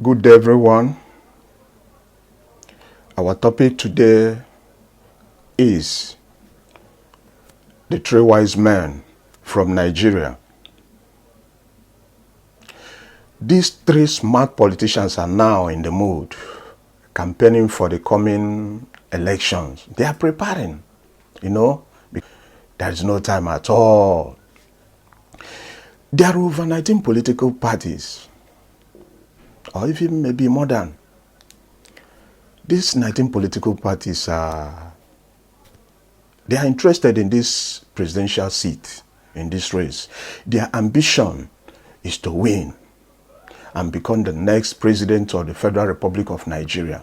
Good day, everyone. Our topic today is the three wise men from Nigeria. These three smart politicians are now in the mood, campaigning for the coming elections. They are preparing, there is no time at all. There are over 19 political parties, or even maybe more than. These 19 political parties they are interested in this presidential seat, in this race. Their ambition is to win and become the next president of the Federal Republic of Nigeria.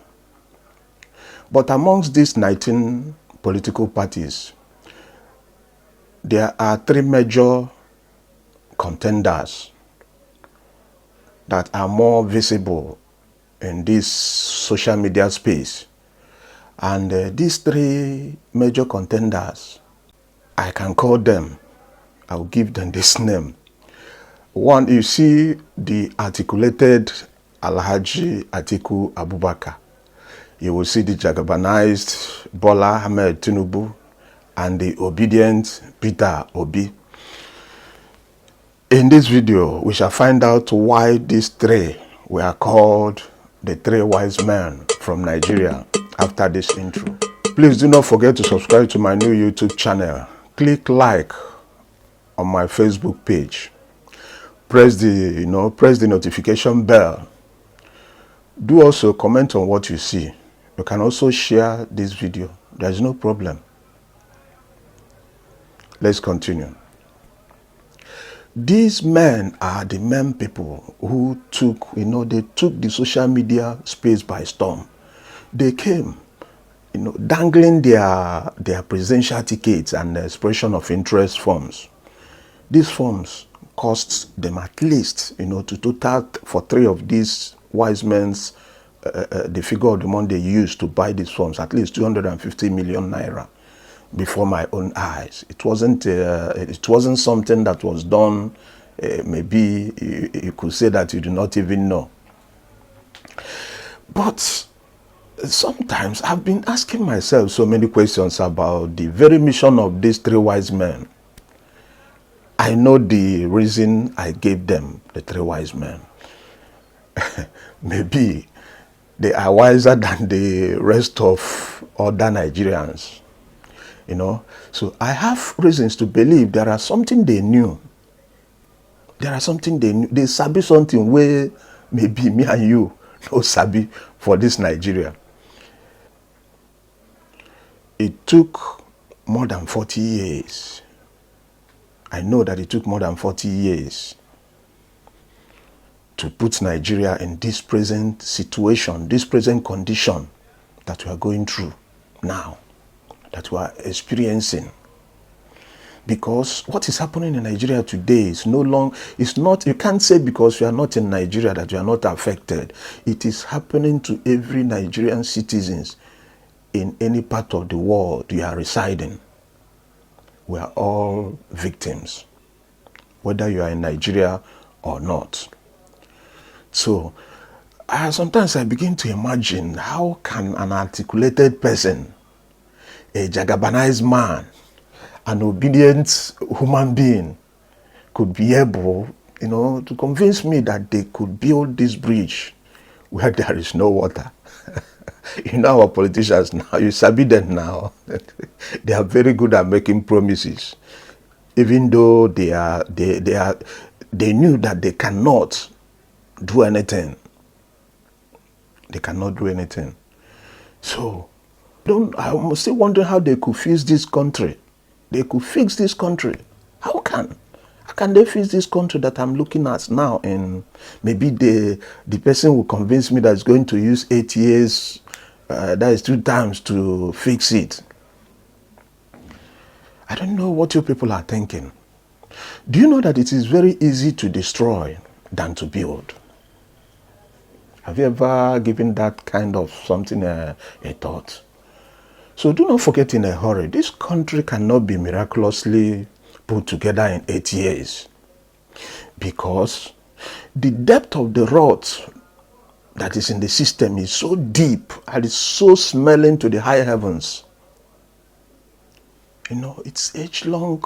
But amongst these 19 political parties, there are three major contenders that are more visible in this social media space. And these three major contenders, I can call them, I'll give them this name. One, you see the articulated Alhaji Atiku Abubakar. You will see the Jagabanized Bola Ahmed Tinubu and the obedient Peter Obi. In this video, we shall find out why these three were called the three wise men from Nigeria after this intro. Please do not forget to subscribe to my new YouTube channel. Click like on my Facebook page. Press the notification bell. Do also comment on what you see. You can also share this video. There's no problem. Let's continue. These men are the main people who took the social media space by storm. They came, dangling their presidential tickets and expression of interest forms. These forms cost them at least, to total for three of these wise men's, the figure of the money they used to buy these forms, at least 250 million naira. Before my own eyes, it wasn't something that was done. Maybe you could say that you do not even know. But sometimes I've been asking myself so many questions about the very mission of these three wise men. I know the reason I gave them the three wise men. Maybe they are wiser than the rest of other Nigerians. So I have reasons to believe there are something they knew. There are something they knew. They sabi something where maybe me and you no sabi for this Nigeria. It took more than 40 years. I know that it took more than 40 years to put Nigeria in this present situation, this present condition that we are going through now, that we are experiencing. Because what is happening in Nigeria today is you can't say because you are not in Nigeria that you are not affected. It is happening to every Nigerian citizens in any part of the world you are residing. We are all victims, whether you are in Nigeria or not. So sometimes I begin to imagine, how can an articulated person, a Jagabanized man, an obedient human being, could be able, to convince me that they could build this bridge where there is no water. Our politicians now, you sabi them now. They are very good at making promises, even though they knew that they cannot do anything. They cannot do anything. So I'm still wondering how they could fix this country. They could fix this country. How can they fix this country that I'm looking at now? And maybe the person will convince me that it's going to use 8 years, that is 2 times to fix it. I don't know what you people are thinking. Do you know that it is very easy to destroy than to build? Have you ever given that kind of something a thought? So do not forget in a hurry, this country cannot be miraculously put together in 8 years, because the depth of the rot that is in the system is so deep and it's so smelling to the high heavens. It's age-long,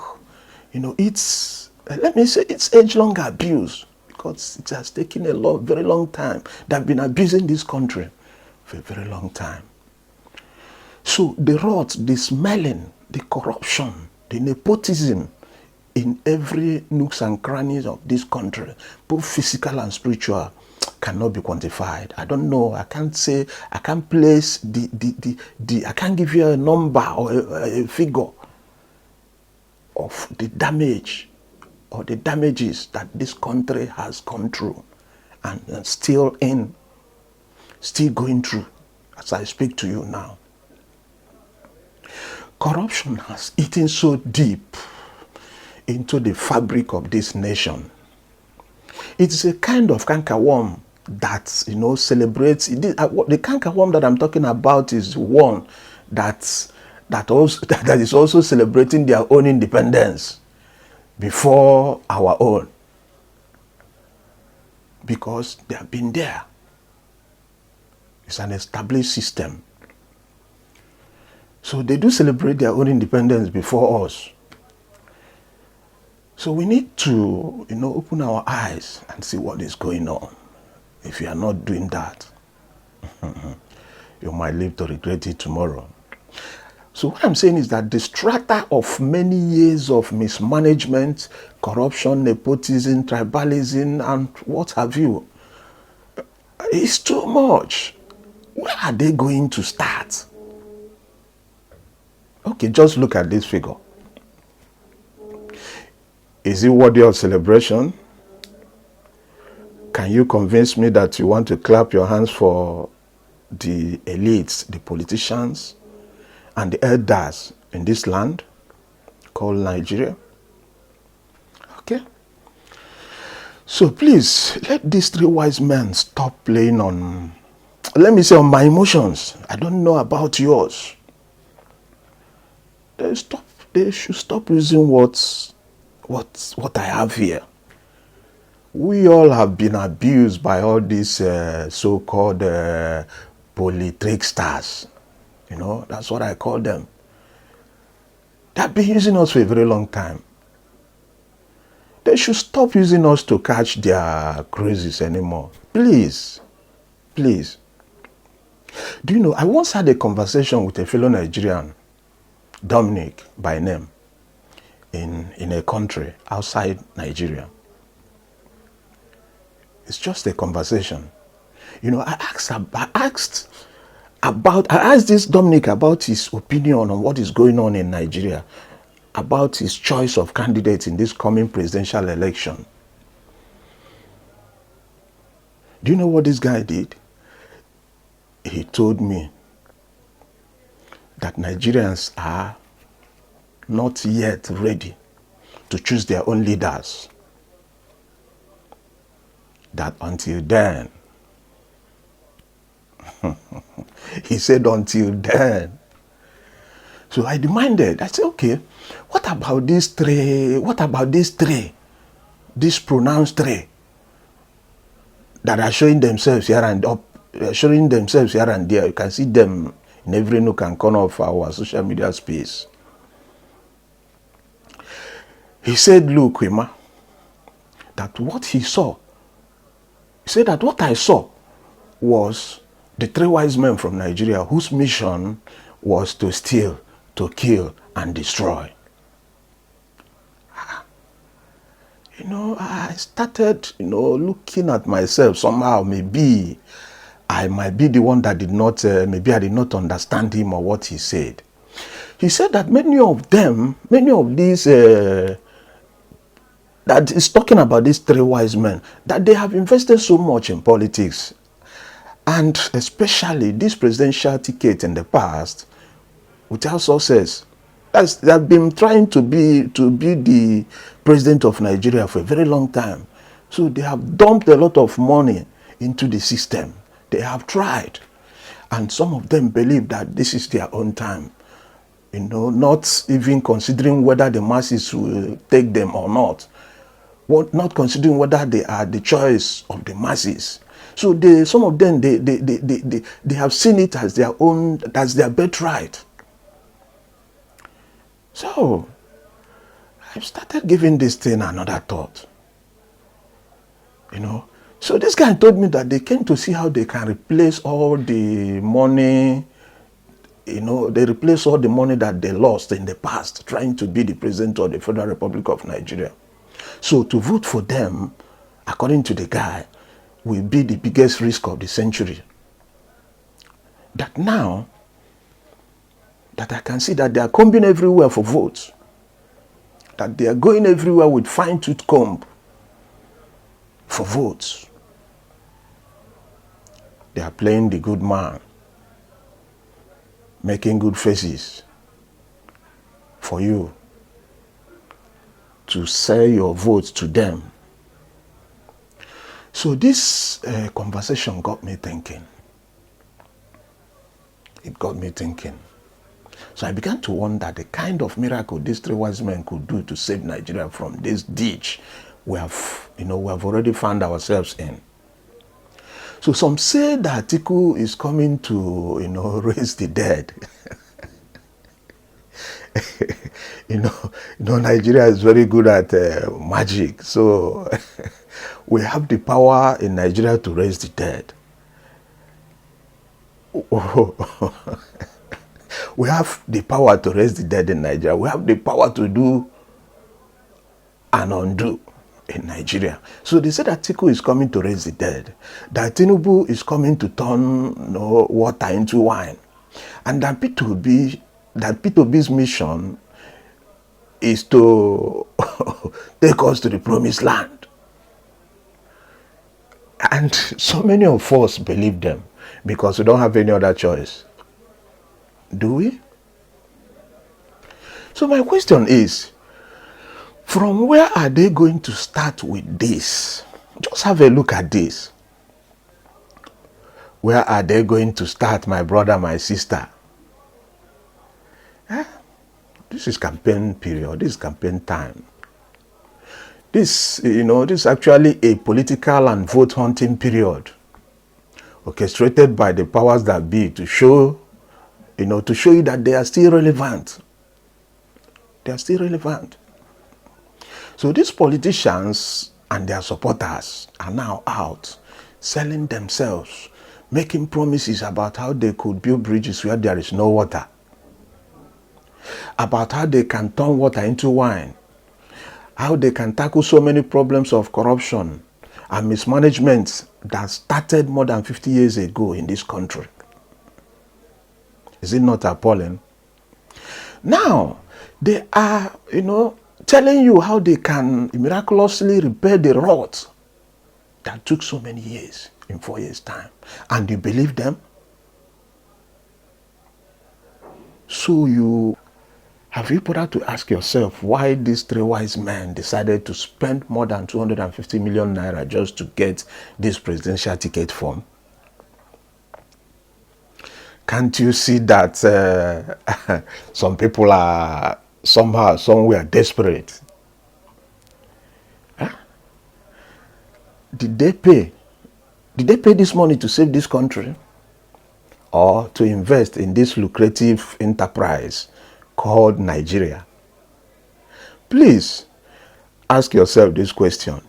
it's, let me say, it's age-long abuse, because it has taken a very long time. They've been abusing this country for a very long time. So the rot, the smelling, the corruption, the nepotism in every nooks and crannies of this country, both physical and spiritual, cannot be quantified. I don't know. I can't say. I can't place I can't give you a number or a figure of the damage or the damages that this country has gone through and still going through as I speak to you now. Corruption has eaten so deep into the fabric of this nation. It's a kind of cankerworm that, celebrates. The cankerworm that I'm talking about is one that is also celebrating their own independence before our own, because they have been there. It's an established system. So they do celebrate their own independence before us. So we need to, open our eyes and see what is going on. If you are not doing that, you might live to regret it tomorrow. So what I'm saying is that the strata of many years of mismanagement, corruption, nepotism, tribalism, and what have you, is too much. Where are they going to start? Okay, just look at this figure. Is it worthy of celebration? Can you convince me that you want to clap your hands for the elites, the politicians, and the elders in this land called Nigeria? Okay. So please, let these three wise men stop playing on, let me say, on my emotions. I don't know about yours. They should stop using what I have here. We all have been abused by all these so-called polytricksters. That's what I call them. They've been using us for a very long time. They should stop using us to catch their cruises anymore. Please. Please. Do you know, I once had a conversation with a fellow Nigerian, Dominic by name, in a country outside Nigeria. It's just a conversation. I asked this Dominic about his opinion on what is going on in Nigeria, about his choice of candidates in this coming presidential election. Do you know what this guy did? He told me that Nigerians are not yet ready to choose their own leaders. That until then, he said until then. So I demanded, I said, okay, what about these three, these pronounced three that are showing themselves here and there? You can see them in every nook and corner of our social media space. He said, look, Wima, that what he saw, he said that what I saw was the three wise men from Nigeria whose mission was to steal, to kill, and destroy. I started, looking at myself somehow. Maybe I might be the one that did not, maybe I did not understand him or what he said. He said that many of these, that is talking about these three wise men, that they have invested so much in politics, and especially this presidential ticket in the past, without success. They have been trying to be the president of Nigeria for a very long time. So they have dumped a lot of money into the system. They have tried. And some of them believe that this is their own time. Not even considering whether the masses will take them or not. Not considering whether they are the choice of the masses. So some of them, they have seen it as their own, as their birthright. So I've started giving this thing another thought. So this guy told me that they came to see how they can replace all the money, they replace all the money that they lost in the past trying to be the president of the Federal Republic of Nigeria. So to vote for them, according to the guy, will be the biggest risk of the century. That now that I can see that they are combing everywhere for votes, that they are going everywhere with fine-tooth comb for votes. They are playing the good man, making good faces for you to sell your votes to them. So this conversation got me thinking. It got me thinking. So I began to wonder the kind of miracle these three wise men could do to save Nigeria from this ditch we have already found ourselves in. So some say that Atiku is coming to, raise the dead. Nigeria is very good at magic. So we have the power in Nigeria to raise the dead. We have the power to raise the dead in Nigeria. We have the power to do and undo in Nigeria. So they said that Atiku is coming to raise the dead. That Tinubu is coming to turn water into wine. And that P2B's mission is to take us to the promised land. And so many of us believe them because we don't have any other choice. Do we? So my question is, from where are they going to start with this? Just have a look at this. Where are they going to start, my brother, my sister? This is campaign period. This is campaign time. This is actually a political and vote hunting period orchestrated by the powers that be to show you that they are still relevant. They are still relevant. So these politicians and their supporters are now out selling themselves, making promises about how they could build bridges where there is no water, about how they can turn water into wine, how they can tackle so many problems of corruption and mismanagement that started more than 50 years ago in this country. Is it not appalling? Now, they are, telling you how they can miraculously repair the rot that took so many years in 4 years' time. And you believe them? So have you bothered to ask yourself why these three wise men decided to spend more than 250 million naira just to get this presidential ticket form? Can't you see that some people are somehow, somewhere desperate? Huh? Did they pay this money to save this country? Or to invest in this lucrative enterprise called Nigeria? Please ask yourself this question.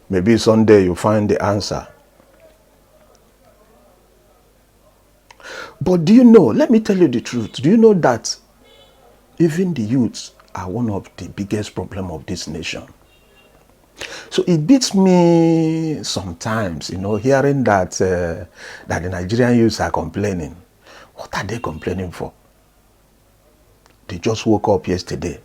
Maybe someday you'll find the answer. But do you know, let me tell you the truth, do you know that even the youths are one of the biggest problems of this nation? So it beats me sometimes, hearing that the Nigerian youths are complaining. What are they complaining for? They just woke up yesterday.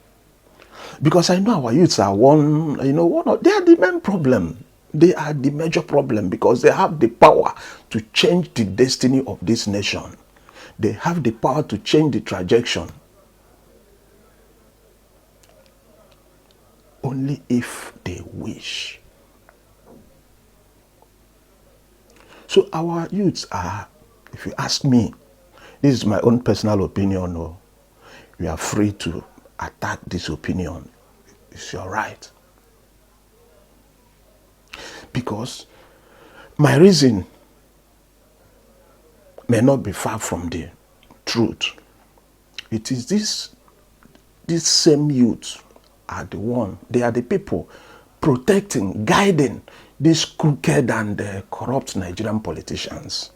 Because I know our youths are they are the main problem. They are the major problem because they have the power to change the destiny of this nation. They have the power to change the trajectory. Only if they wish. So our youths are, if you ask me, this is my own personal opinion, you are free to attack this opinion. It's your right. Because My reason may not be far from the truth. It is this same youth are the one, they are the people protecting, guiding these crooked and corrupt Nigerian politicians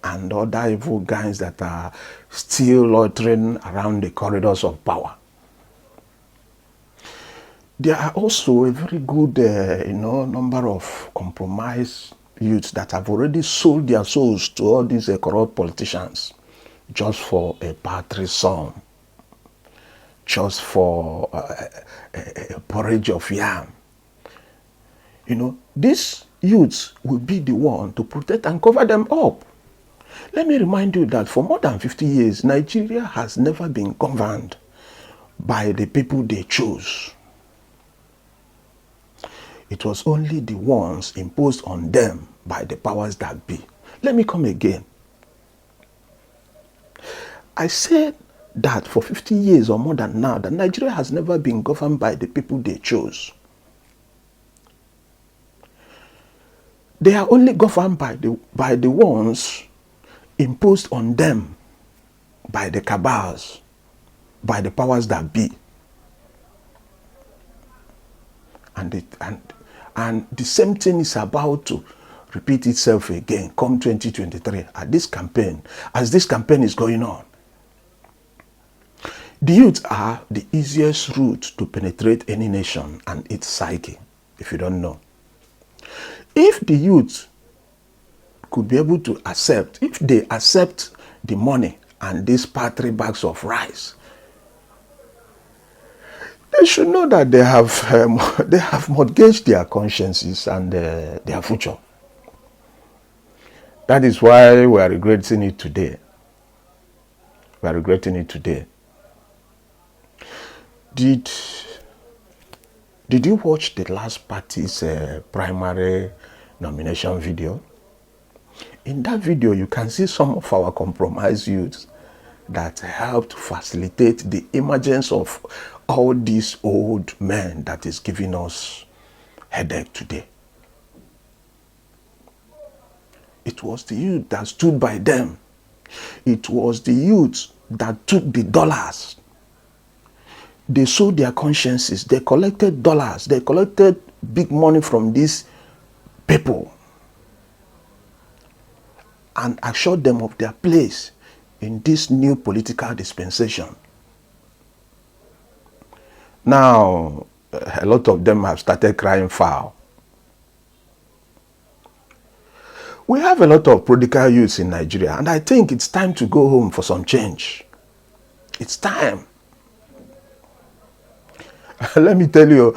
and other evil guys that are still loitering around the corridors of power. There are also a very good number of compromised youths that have already sold their souls to all these corrupt politicians just for a paltry sum, just for a porridge of yam. These youths will be the one to protect and cover them up. Let me remind you that for more than 50 years, Nigeria has never been governed by the people they chose. It was only the ones imposed on them by the powers that be. Let me come again. I said that for 50 years or more than now, that Nigeria has never been governed by the people they chose. They are only governed by the ones imposed on them by the cabals, by the powers that be. And the same thing is about to repeat itself again come 2023 as this campaign is going on. The youth are the easiest route to penetrate any nation and its psyche, if you don't know. If the youth could be able to accept, if they accept the money and these paltry bags of rice, they should know that they have mortgaged their consciences and their future. That is why we are regretting it today. We are regretting it today. Did you watch the last party's primary nomination video? In that video, you can see some of our compromised youths that helped facilitate the emergence of all these old men that is giving us headache today. It was the youth that stood by them. It was the youth that took the dollars. They sold their consciences. They collected dollars. They collected big money from these people and assured them of their place in this new political dispensation. Now, a lot of them have started crying foul. We have a lot of prodigal youths in Nigeria, and I think it's time to go home for some change. It's time. Let me tell you,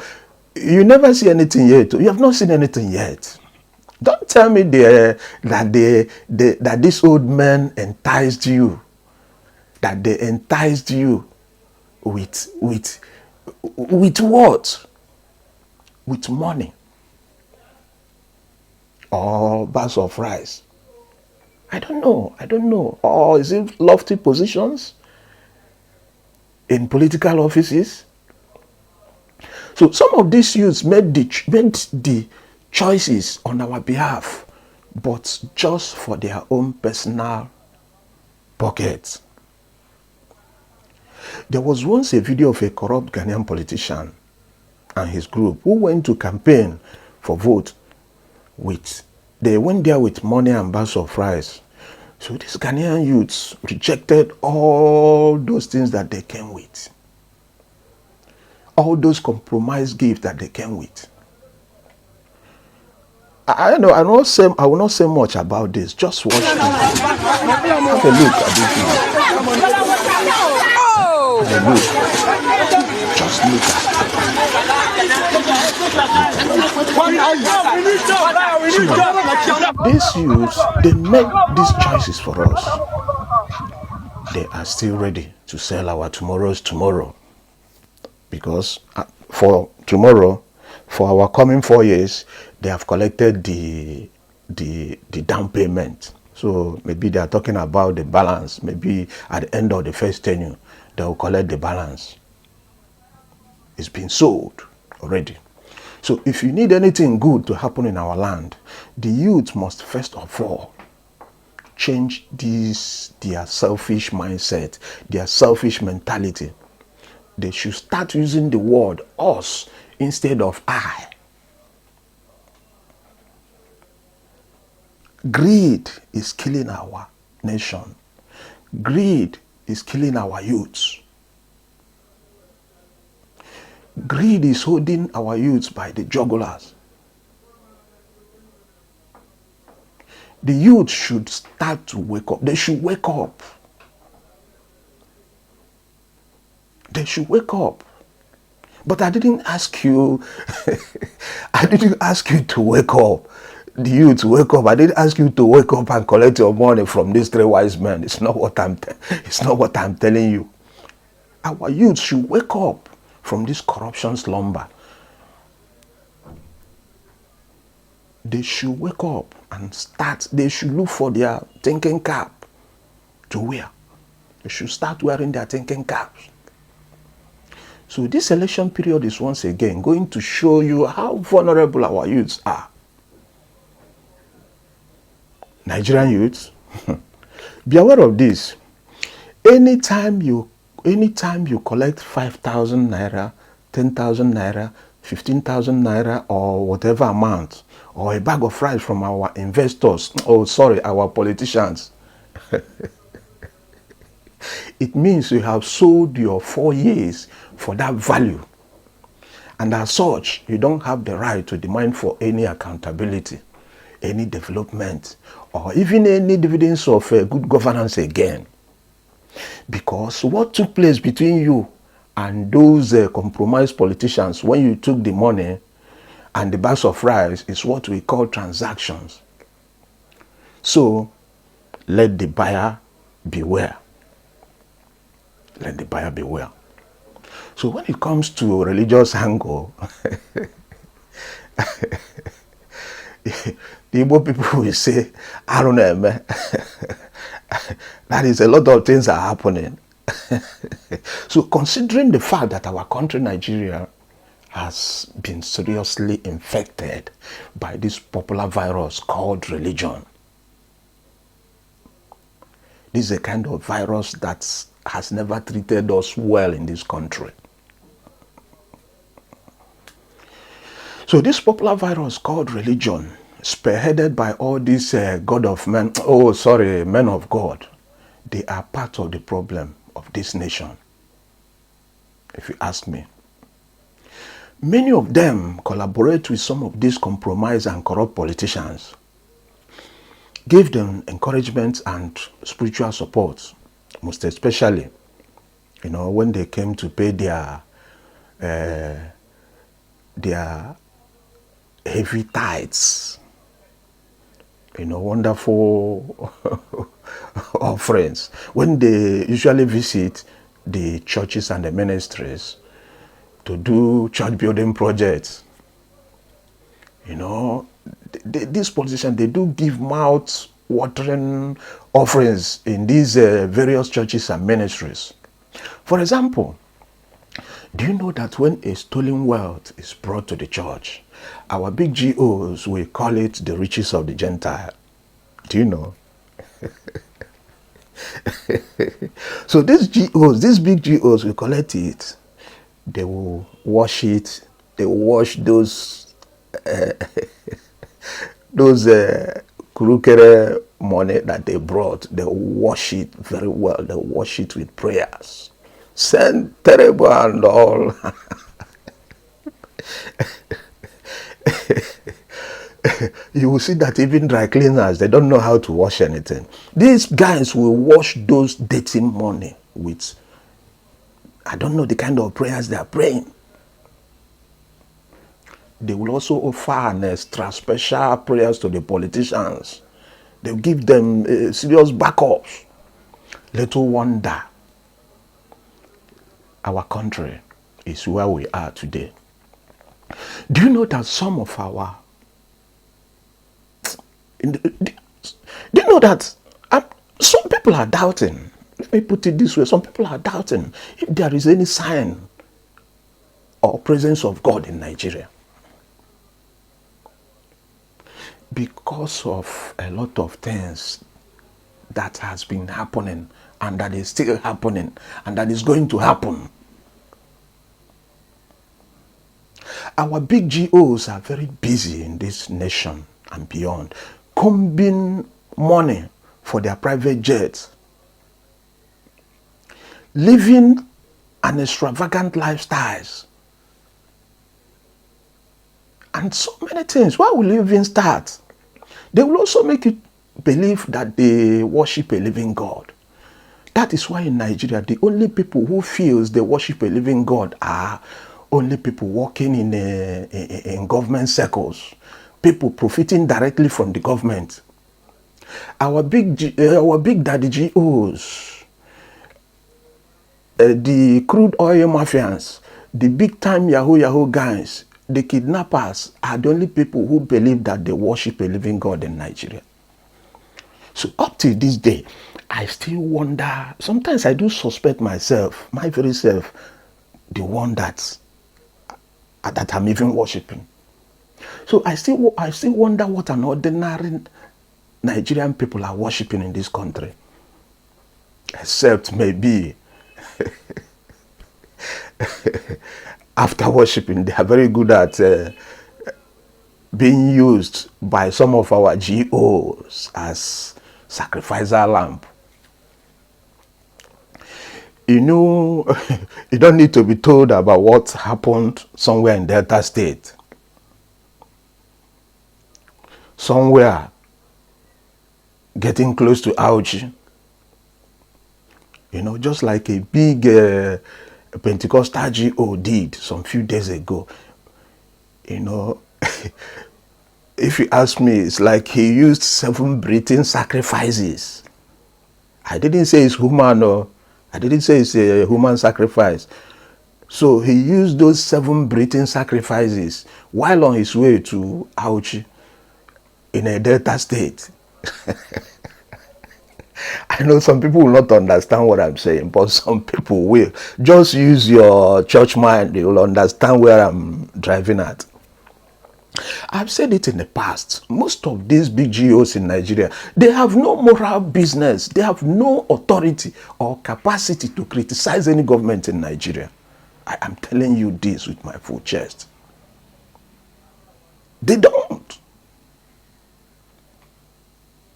you never see anything yet. You have not seen anything yet. Don't tell me that these old men enticed you. That they enticed you with what? With money or bags of rice. I don't know. Or is it lofty positions in political offices? So some of these youths made the choices on our behalf, but just for their own personal pockets. There was once a video of a corrupt Ghanaian politician and his group who went to campaign for vote they went there with money and bags of rice. So these Ghanaian youths rejected all those things that they came with. All those compromised gifts that they came with. I don't know. I will not say much about this. Just watch this. Have a look at this video. Have a look. Just look at it. These youths, they make these choices for us. They are still ready to sell our tomorrow's tomorrow. Because for tomorrow, for our coming 4 years, they have collected the down payment. So maybe they are talking about the balance. Maybe at the end of the first tenure, they will collect the balance. It's been sold already. So if you need anything good to happen in our land, the youth must first of all change their selfish mindset, their selfish mentality. They should start using the word us instead of I. Greed is killing our nation. Greed is killing our youths. Greed is holding our youths by the jugulars. The youth should start to wake up. They should wake up. They should wake up. But I didn't ask you, I didn't ask you to wake up. The youth wake up. I didn't ask you to wake up and collect your money from these three wise men. It's not what I'm telling you. Our youth should wake up from this corruption slumber. They should wake up and start. They should look for their thinking cap to wear. They should start wearing their thinking caps. So this election period is once again going to show you how vulnerable our youths are. Nigerian youths, be aware of this. Anytime you collect 5,000 naira, 10,000 naira, 15,000 naira, or whatever amount, or a bag of rice from our investors, our politicians, it means you have sold your 4 years for that value. And as such, you don't have the right to demand for any accountability, any development, or even any dividends of good governance again. Because what took place between you and those compromised politicians when you took the money and the bags of rice is what we call transactions. So, let the buyer beware. Let the buyer beware. So when it comes to religious angle, the Igbo people will say, I don't know, man. That is, a lot of things are happening. So considering the fact that our country, Nigeria, has been seriously infected by this popular virus called religion. This is a kind of virus that has never treated us well in this country. So this popular virus called religion, spearheaded by all these men of God, they are part of the problem of this nation, if you ask me. Many of them collaborate with some of these compromised and corrupt politicians, give them encouragement and spiritual support, most especially, when they came to pay their heavy tithes, wonderful offerings. When they usually visit the churches and the ministries to do church building projects, these politicians, they do give mouth-watering offerings in these various churches and ministries. For example, do you know that when a stolen wealth is brought to the church, our big GOs, we call it the riches of the Gentile? Do you know? So these big GOs, we collect it. They will wash it. They will wash those crooked money that they brought. They will wash it very well. They will wash it with prayers. Send terrible and all. You will see that even dry cleaners, they don't know how to wash anything. These guys will wash those dirty money with, I don't know the kind of prayers they are praying. They will also offer an extra special prayers to the politicians. They'll give them serious backups. Little wonder our country is where we are today. Do you know that some of our... Do you know that some people are doubting? Let me put it this way. Some people are doubting if there is any sign or presence of God in Nigeria. because of a lot of things that has been happening and that is still happening and that is going to happen. Our big GOs are very busy in this nation and beyond, combing money for their private jets, living an extravagant lifestyles, and so many things. Why will you even start? They will also make you believe that they worship a living God. That is why in Nigeria, the only people who feels they worship a living God are only people working in government circles, people profiting directly from the government. Our big daddy GOs, the crude oil mafians, the big time Yahoo guys, the kidnappers are the only people who believe that they worship a living God in Nigeria. So up to this day, I still wonder, sometimes I do suspect myself, my very self, the one that I'm even worshiping. So I still wonder what an ordinary Nigerian people are worshiping in this country. Except maybe after worshiping, they are very good at being used by some of our GOs as sacrificial lamb. You know, you don't need to be told about what happened somewhere in Delta State. Somewhere getting close to Auchi. You know, just like a big Pentecostal GO did some few days ago. You know, if you ask me, it's like he used 7 breathing sacrifices. I didn't say it's human, or I didn't say it's a human sacrifice. So he used those 7 breathing sacrifices while on his way to Auchi in a Delta State. I know some people will not understand what I'm saying, but some people will. Just use your church mind, you will understand where I'm driving at. I've said it in the past. Most of these big GOs in Nigeria, they have no moral business. They have no authority or capacity to criticize any government in Nigeria. I am telling you this with my full chest. They don't.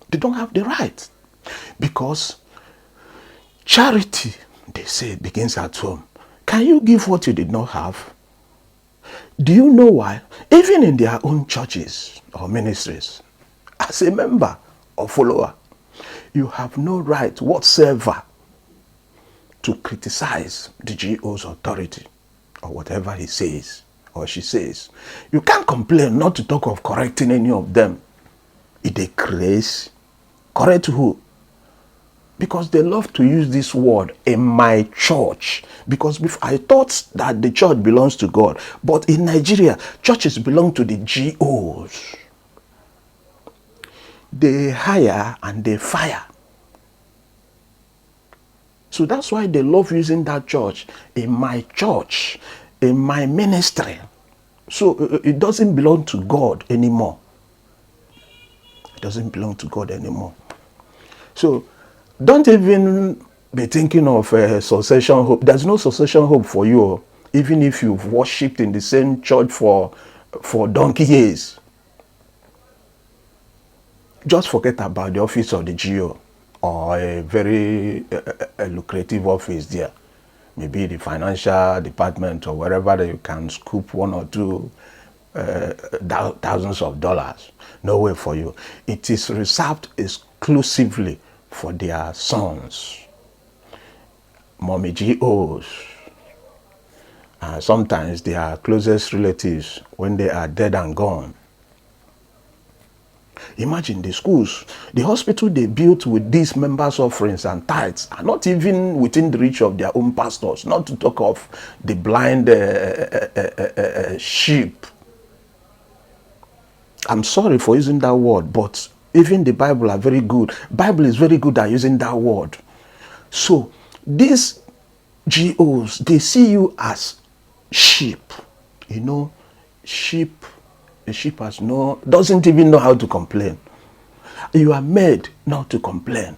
They don't have the right. Because charity, they say, begins at home. Can you give what you did not have? Do you know why? Even in their own churches or ministries, as a member or follower, you have no right whatsoever to criticize the GO's authority or whatever he says or she says. You can't complain, not to talk of correcting any of them. If they craze, correct who? Because they love to use this word, in my church. Because I thought that the church belongs to God. But in Nigeria, churches belong to the GOs. They hire and they fire. So that's why they love using that church, in my church, in my ministry. So it doesn't belong to God anymore. It doesn't belong to God anymore. So don't even be thinking of succession hope. There's no succession hope for you, even if you've worshipped in the same church for donkey years. Just forget about the office of the GO or a very lucrative office there. Maybe the financial department or wherever that you can scoop 1 or 2 thousands of dollars. No way for you. It is reserved exclusively for their sons, mommy GOs, sometimes their closest relatives when they are dead and gone. Imagine the schools, the hospital they built with these members' offerings and tithes are not even within the reach of their own pastors, not to talk of the blind sheep. I'm sorry for using that word, but even the Bible are very good. Bible is very good at using that word. So these GOs, they see you as sheep. You know, sheep A sheep doesn't even know how to complain. You are made not to complain.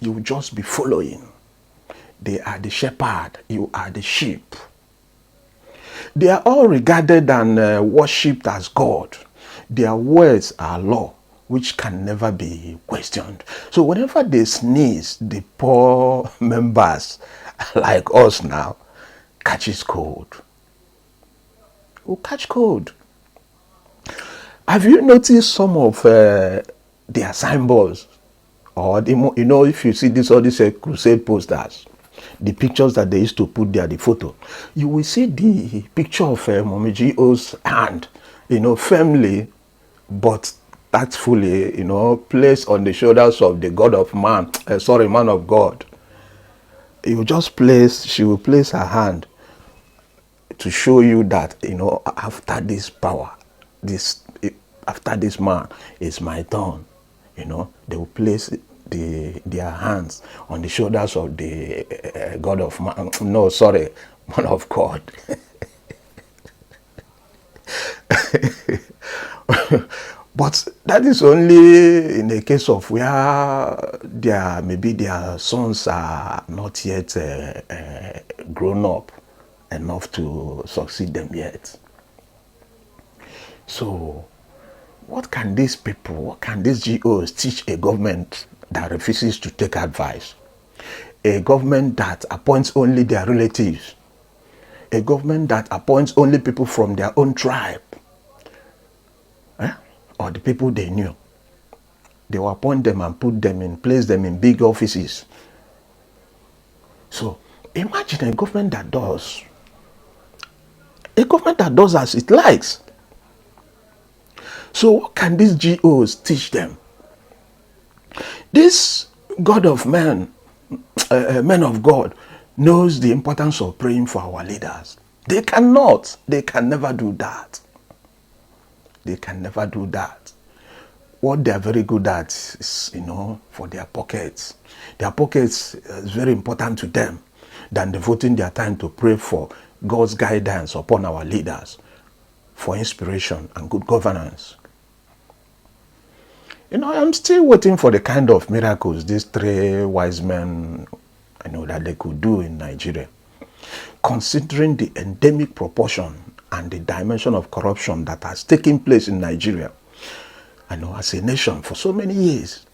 You will just be following. They are the shepherd. You are the sheep. They are all regarded and worshipped as God. Their words are law, which can never be questioned. So whenever they sneeze, the poor members like us now catches cold. Will catch cold. Have you noticed some of their symbols? Or if you see all these crusade posters, the pictures that they used to put there, the photo, you will see the picture of Mommy G.O.'s hand, firmly, but tactfully, placed on the shoulders of the God of man, man of God. She will place her hand to show you that, after this power, after this man, is my turn. They will place their hands on the shoulders of the God of man. No, sorry, man of God. But that is only in the case of where maybe their sons are not yet grown up enough to succeed them yet. So, what can these GOs teach a government that refuses to take advice? A government that appoints only their relatives? A government that appoints only people from their own tribe? Or the people they knew? They will appoint them and place them in big offices. So, imagine a government that does as it likes. So what can these GOs teach them? This God of men of God, knows the importance of praying for our leaders. They can never do that. They can never do that. What they are very good at is, for their pockets. Their pockets is very important to them than devoting their time to pray for God's guidance upon our leaders, for inspiration and good governance. I'm still waiting for the kind of miracles these three wise men, that they could do in Nigeria. Considering the endemic proportion and the dimension of corruption that has taken place in Nigeria, as a nation for so many years,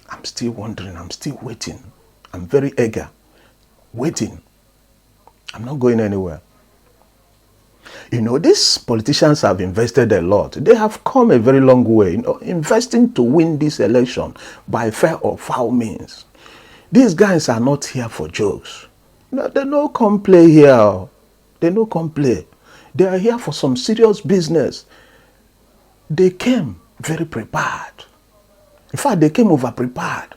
I'm still wondering, I'm still waiting. I'm very eager, waiting. I'm not going anywhere. These politicians have invested a lot. They have come a very long way, investing to win this election by fair or foul means. These guys are not here for jokes. They no come play here. They no come play. They are here for some serious business. They came very prepared. In fact, they came over prepared.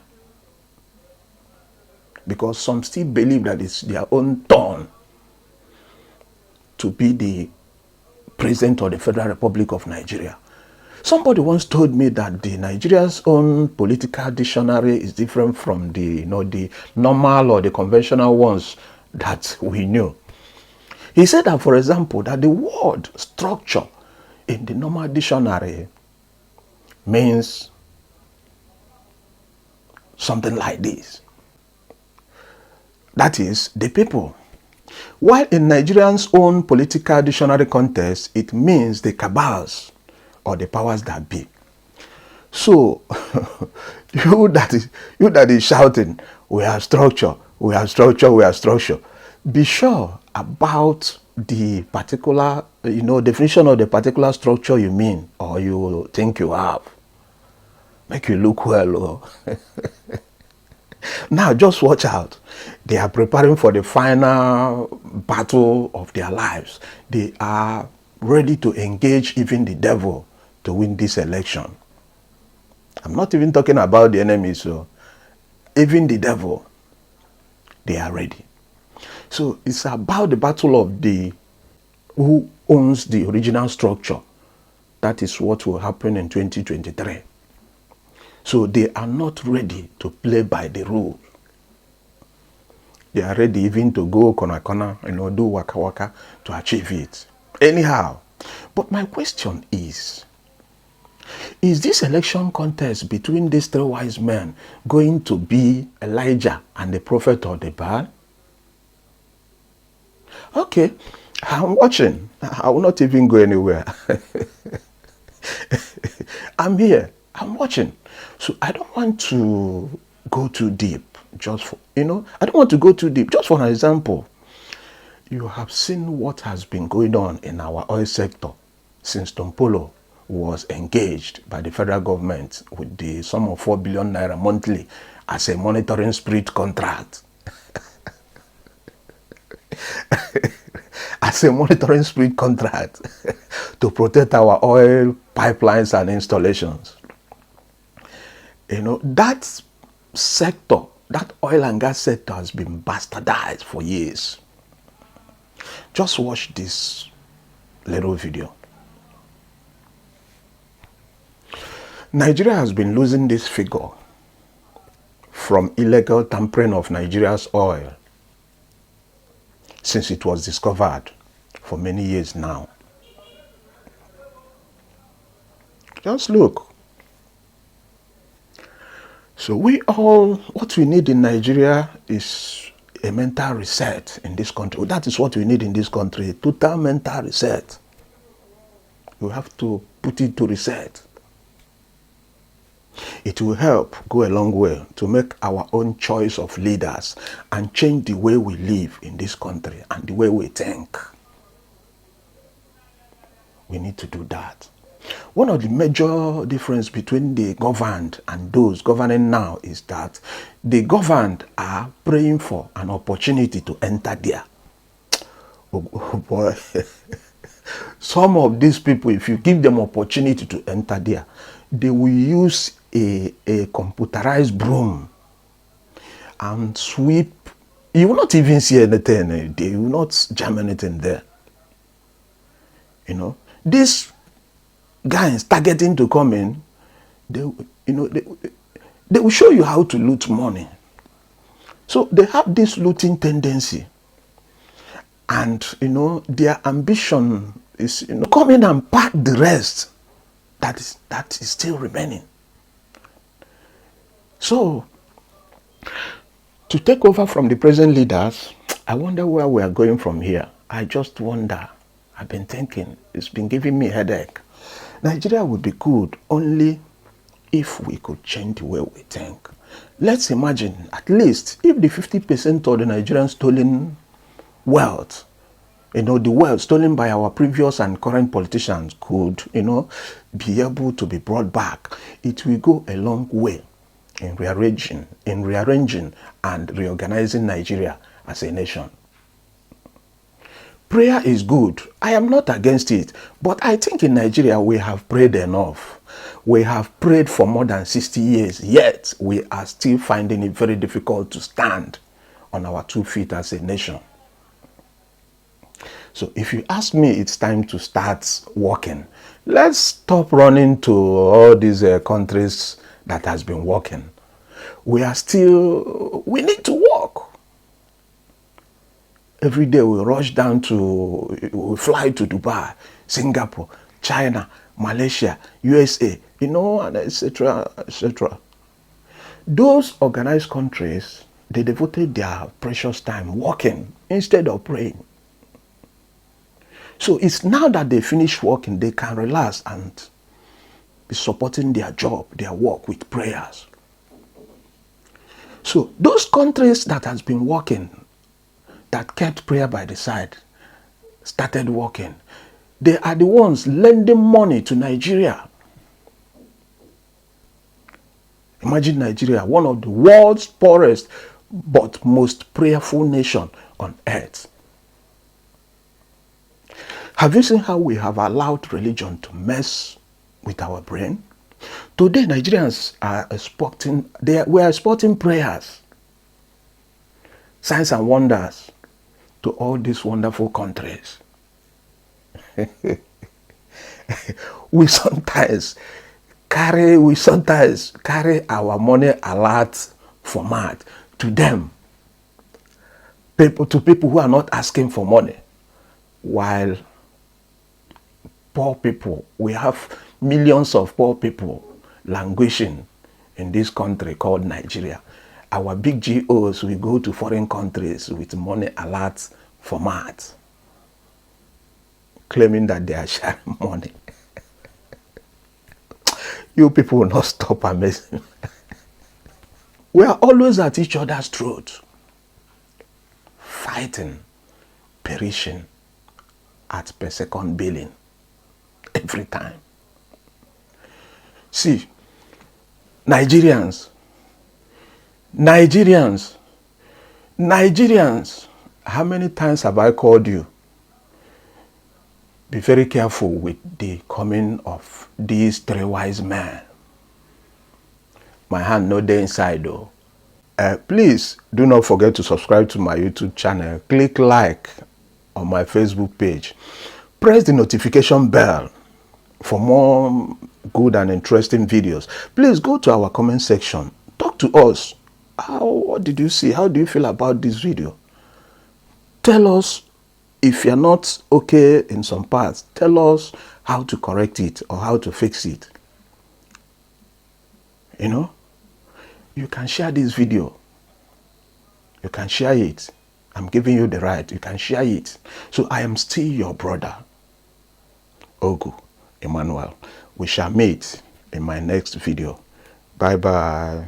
Because some still believe that it's their own turn to be the President of the Federal Republic of Nigeria. Somebody once told me that the Nigeria's own political dictionary is different from the normal or the conventional ones that we knew. He said that, for example, that the word structure in the normal dictionary means something like this. That is, the people. While in Nigerians' own political dictionary context, it means the cabals or the powers that be. So, you that is shouting, we have structure, we have structure, we have structure. Be sure about the particular, definition of the particular structure you mean or you think you have. Make you look well. Now, just watch out. They are preparing for the final battle of their lives. They are ready to engage even the devil to win this election. I'm not even talking about the enemy, so even the devil, they are ready. So it's about the battle of who owns the original structure. That is what will happen in 2023. So they are not ready to play by the rules. They are ready even to go corner, do waka waka to achieve it. Anyhow. But my question is this election contest between these three wise men going to be Elijah and the prophet of the Baal? Okay, I'm watching. I will not even go anywhere. I'm here. I'm watching. So I don't want to go too deep. Just for, I don't want to go too deep. Just for an example, you have seen what has been going on in our oil sector since Tompolo was engaged by the federal government with the sum of 4 billion naira monthly as a monitoring spirit contract. As a monitoring spirit contract to protect our oil pipelines and installations. That sector, that oil and gas sector has been bastardized for years. Just watch this little video. Nigeria has been losing this figure from illegal tampering of Nigeria's oil since it was discovered for many years now. Just look. So what we need in Nigeria is a mental reset in this country. That is what we need in this country, total mental reset. You have to put it to reset. It will help go a long way to make our own choice of leaders and change the way we live in this country and the way we think. We need to do that. One of the major difference between the governed and those governing now is that the governed are praying for an opportunity to enter there. Oh boy. Some of these people, if you give them opportunity to enter there, they will use a computerized broom and sweep. You will not even see anything. They will not jam anything there. These guys targeting to come in, they will show you how to loot money. So they have this looting tendency. And, their ambition is, come in and pack the rest that is still remaining. So, to take over from the present leaders, I wonder where we are going from here. I just wonder. I've been thinking. It's been giving me a headache. Nigeria would be good only if we could change the way we think. Let's imagine, at least, if the 50% of the Nigerian stolen wealth, the wealth stolen by our previous and current politicians could, be able to be brought back, it will go a long way in rearranging and reorganizing Nigeria as a nation. Prayer is good. I am not against it. But I think in Nigeria we have prayed enough. We have prayed for more than 60 years, yet we are still finding it very difficult to stand on our 2 feet as a nation. So if you ask me, it's time to start working. Let's stop running to all these countries that has been working. We need to work. Every day we fly to Dubai, Singapore, China, Malaysia, USA, and etc., etc. Those organized countries, they devoted their precious time working instead of praying. So it's now that they finish working, they can relax and be supporting their job, their work with prayers. So those countries that has been working, that kept prayer by the side, started working. They are the ones lending money to Nigeria. Imagine Nigeria, one of the world's poorest but most prayerful nation on earth. Have you seen how we have allowed religion to mess with our brain? Today, Nigerians are we are exporting prayers, signs and wonders to all these wonderful countries. we sometimes carry our money alert format to them, people who are not asking for money, while poor people. We have millions of poor people languishing in this country called Nigeria. Our big GOs will go to foreign countries with money alert format, claiming that they are sharing money. You people will not stop amazing. We are always at each other's throat, fighting, perishing at per second billing every time. See, Nigerians, how many times have I called you? Be very careful with the coming of these three wise men. My hand no dey inside though. Please do not forget to subscribe to my YouTube channel. Click like on my Facebook page. Press the notification bell for more good and interesting videos. Please go to our comment section. Talk to us. What did you see? How do you feel about this video? Tell us if you're not okay in some parts. Tell us how to correct it or how to fix it. You know, you can share this video. You can share it. I'm giving you the right. You can share it. So I am still your brother, Ogu Emmanuel. We shall meet in my next video. Bye-bye.